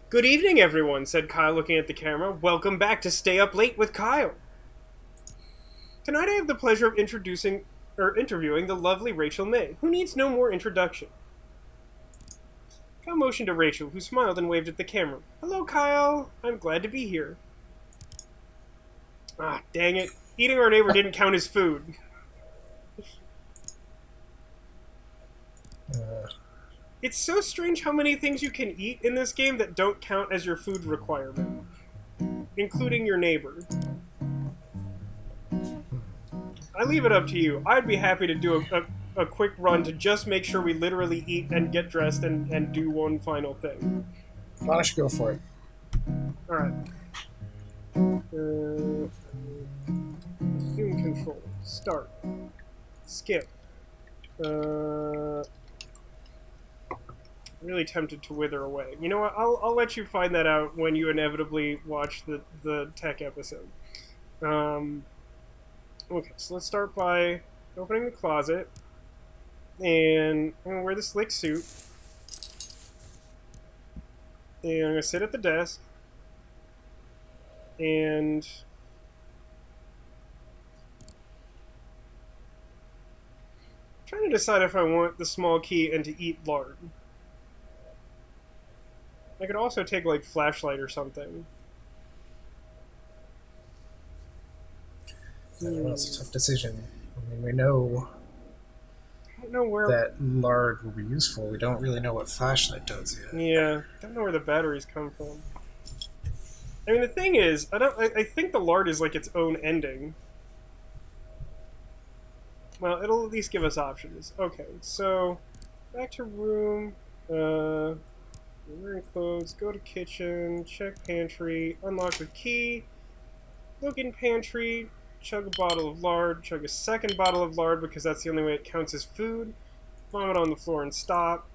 Good evening, everyone, said Kyle, looking at the camera. Welcome back to Stay Up Late with Kyle. Tonight I have the pleasure of interviewing the lovely Rachel May, who needs no more introduction. Kyle motioned to Rachel, who smiled and waved at the camera. Hello, Kyle. I'm glad to be here. Ah, dang it. Eating our neighbor didn't count as food. It's so strange how many things you can eat in this game that don't count as your food requirement. Including your neighbor. I leave it up to you. I'd be happy to do a quick run to just make sure we literally eat and get dressed and do one final thing. Why don't you go for it? Alright. Zoom control. Start. Skip. Really tempted to wither away. You know what? I'll let you find that out when you inevitably watch the tech episode. Okay, so let's start by opening the closet. And I'm going to wear the slick suit. And I'm going to sit at the desk. And I'm trying to decide if I want the small key and to eat lard. I could also take, like, flashlight or something. It's a tough decision. I mean, we know I don't know where that lard will be useful. We don't really know what flashlight does yet. Yeah, don't know where the batteries come from. I mean, the thing is, I think the lard is like its own ending. Well, it'll at least give us options. Okay, so back to room. Wearing clothes. Go to kitchen. Check pantry. Unlock with key. Look in pantry. Chug a bottle of lard. Chug a second bottle of lard because that's the only way it counts as food. Vomit on the floor and stop.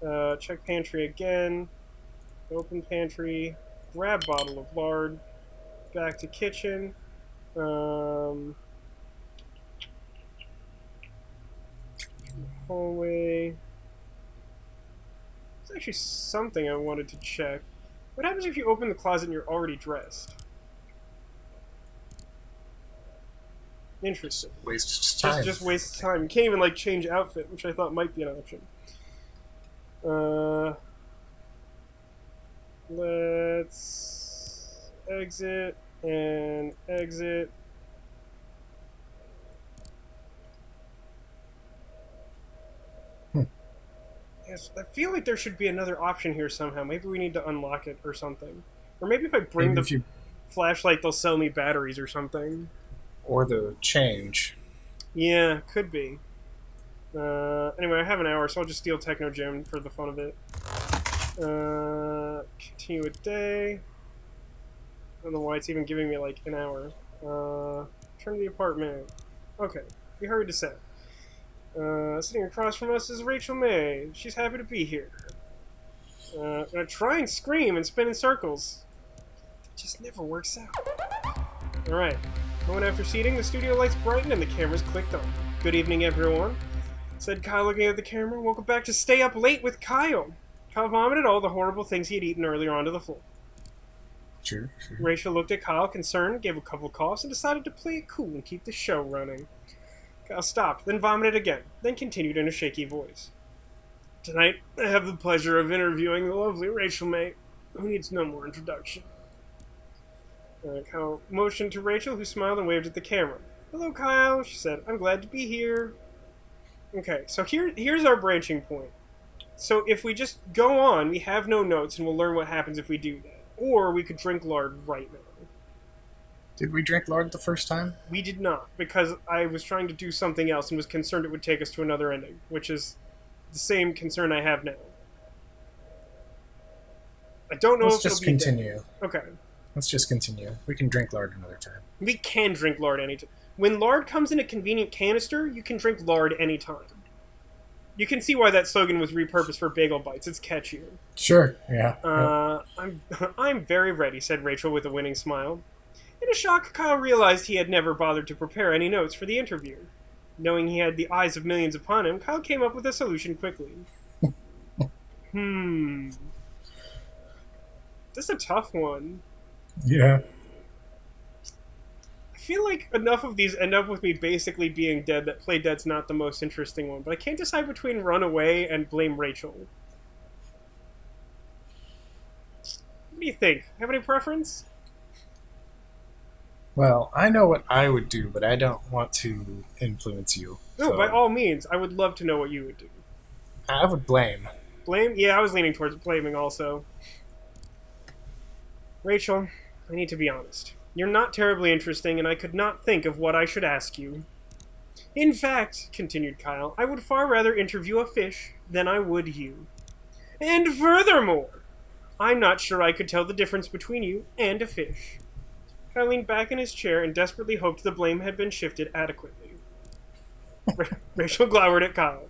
Check pantry again. Open pantry. Grab bottle of lard. Back to kitchen. Hallway. There's actually something I wanted to check. What happens if you open the closet and you're already dressed? Interesting. Waste time. Just waste time. You can't even like change outfit, which I thought might be an option. Let's exit and exit. Yes, I feel like there should be another option here somehow. Maybe we need to unlock it or something. Or maybe if I bring Maybe the if you flashlight, they'll sell me batteries or something. or the change. Yeah, could be. Anyway, I have an hour, so I'll just steal Techno Gym for the fun of it. Continue a day. I don't know why it's even giving me like an hour. Turn to the apartment. Okay, we hurried to set. Sitting across from us is Rachel May. She's happy to be here. Gonna try and scream and spin in circles. It just never works out. Alright. Moment after seating, the studio lights brightened and the cameras clicked on. Good evening, everyone, said Kyle looking at the camera. Welcome back to Stay Up Late with Kyle. Kyle vomited all the horrible things he had eaten earlier onto the floor. Sure. Rachel looked at Kyle, concerned, gave a couple coughs, and decided to play it cool and keep the show running. Kyle stopped, then vomited again, then continued in a shaky voice. Tonight, I have the pleasure of interviewing the lovely Rachel May, who needs no more introduction. Kyle motioned to Rachel, who smiled and waved at the camera. Hello, Kyle, she said. I'm glad to be here. Okay, so here's our branching point. So if we just go on, we have no notes, and we'll learn what happens if we do that. Or we could drink lard right now. Did we drink lard the first time? We did not, because I was trying to do something else and was concerned it would take us to another ending, which is the same concern I have now. I don't know Let's if just it'll be continue. Okay. Let's just continue. We can drink lard another time. We can drink lard anytime. When lard comes in a convenient canister, you can drink lard anytime. You can see why that slogan was repurposed for bagel bites. It's catchier. Sure, yeah. I'm very ready, said Rachel with a winning smile. In a shock, Kyle realized he had never bothered to prepare any notes for the interview. Knowing he had the eyes of millions upon him, Kyle came up with a solution quickly. This is a tough one. Yeah. I feel like enough of these end up with me basically being dead that Play Dead's not the most interesting one, but I can't decide between run away and blame Rachel. What do you think? Have any preference? Well, I know what I would do, but I don't want to influence you. No, so by all means. I would love to know what you would do. I would blame. Blame? Yeah, I was leaning towards blaming also. Rachel, I need to be honest. You're not terribly interesting, and I could not think of what I should ask you. In fact, continued Kyle, I would far rather interview a fish than I would you. And furthermore, I'm not sure I could tell the difference between you and a fish. Kyle leaned back in his chair and desperately hoped the blame had been shifted adequately. Rachel glowered at Kyle.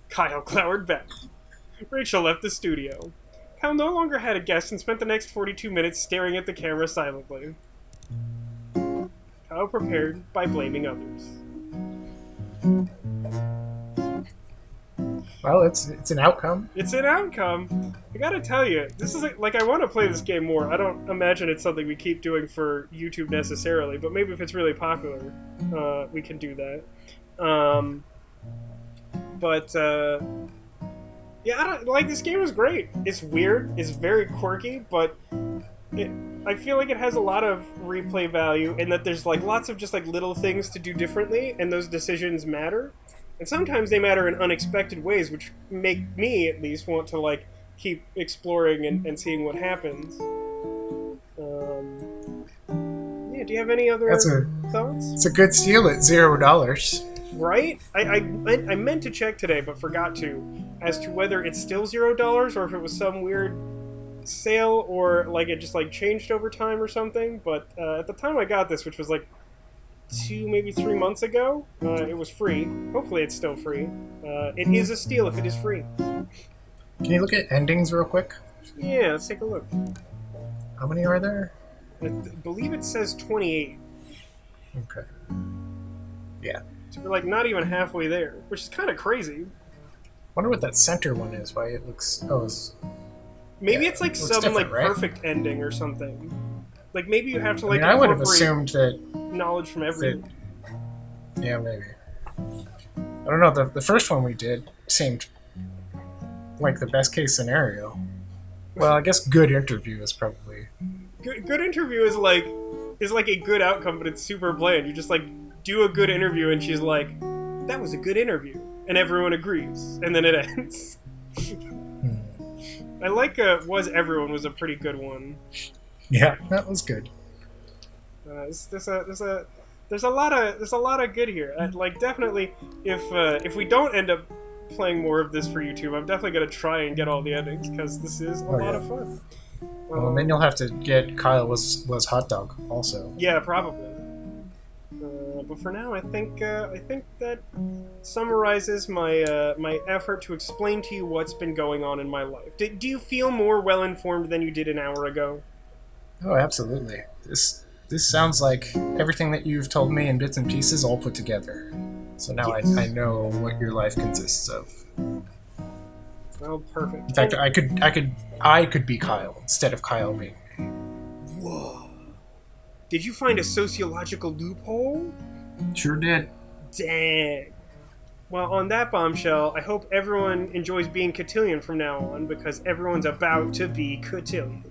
Kyle glowered back. Rachel left the studio. Kyle no longer had a guest and spent the next 42 minutes staring at the camera silently. Kyle prepared by blaming others. Well, it's an outcome. It's an outcome. I gotta tell you, this is like I want to play this game more. I don't imagine it's something we keep doing for YouTube necessarily, but maybe if it's really popular, we can do that. Yeah, this game is great. It's weird. It's very quirky, but I feel like it has a lot of replay value, and that there's like lots of just like little things to do differently, and those decisions matter. And sometimes they matter in unexpected ways, which make me, at least, want to, like, keep exploring and seeing what happens. Yeah, do you have any other thoughts? It's a good steal at $0. Right? I meant to check today, but forgot to, as to whether it's still $0 or if it was some weird sale or, like, it just, like, changed over time or something. But at the time I got this, which was, like, 2, maybe 3 months ago, it was free. Hopefully it's still free. It is a steal if it is free. Can you look at endings real quick? Yeah, let's take a look. How many are there? I believe it says 28. Okay. Yeah. So we're like not even halfway there, which is kind of crazy. Wonder what that center one is, why it looks... Maybe it's like some like right? perfect ending or something. Like maybe you have to like I would have assumed that... knowledge from everyone. Yeah, maybe. I don't know, the first one we did seemed like the best case scenario. Well, I guess good interview is probably... Good interview is like a good outcome, but it's super bland. You just like do a good interview, and she's like, "That was a good interview," and everyone agrees, and then it ends. I like "was everyone" was a pretty good one. Yeah, that was good. There's a lot of good here. Like definitely, if we don't end up playing more of this for YouTube, I'm definitely gonna try and get all the endings because this is a lot of fun. Well, then you'll have to get Kyle was hot dog also. Yeah, probably. But for now, I think that summarizes my my effort to explain to you what's been going on in my life. Do you feel more well informed than you did an hour ago? Oh, absolutely. This sounds like everything that you've told me in bits and pieces all put together. So now Yes. I know what your life consists of. Well, perfect. In fact, I could be Kyle instead of Kyle being me. Whoa! Did you find a sociological loophole? Sure did. Dang. Well, on that bombshell, I hope everyone enjoys being Cotillion from now on, because everyone's about to be Cotillion.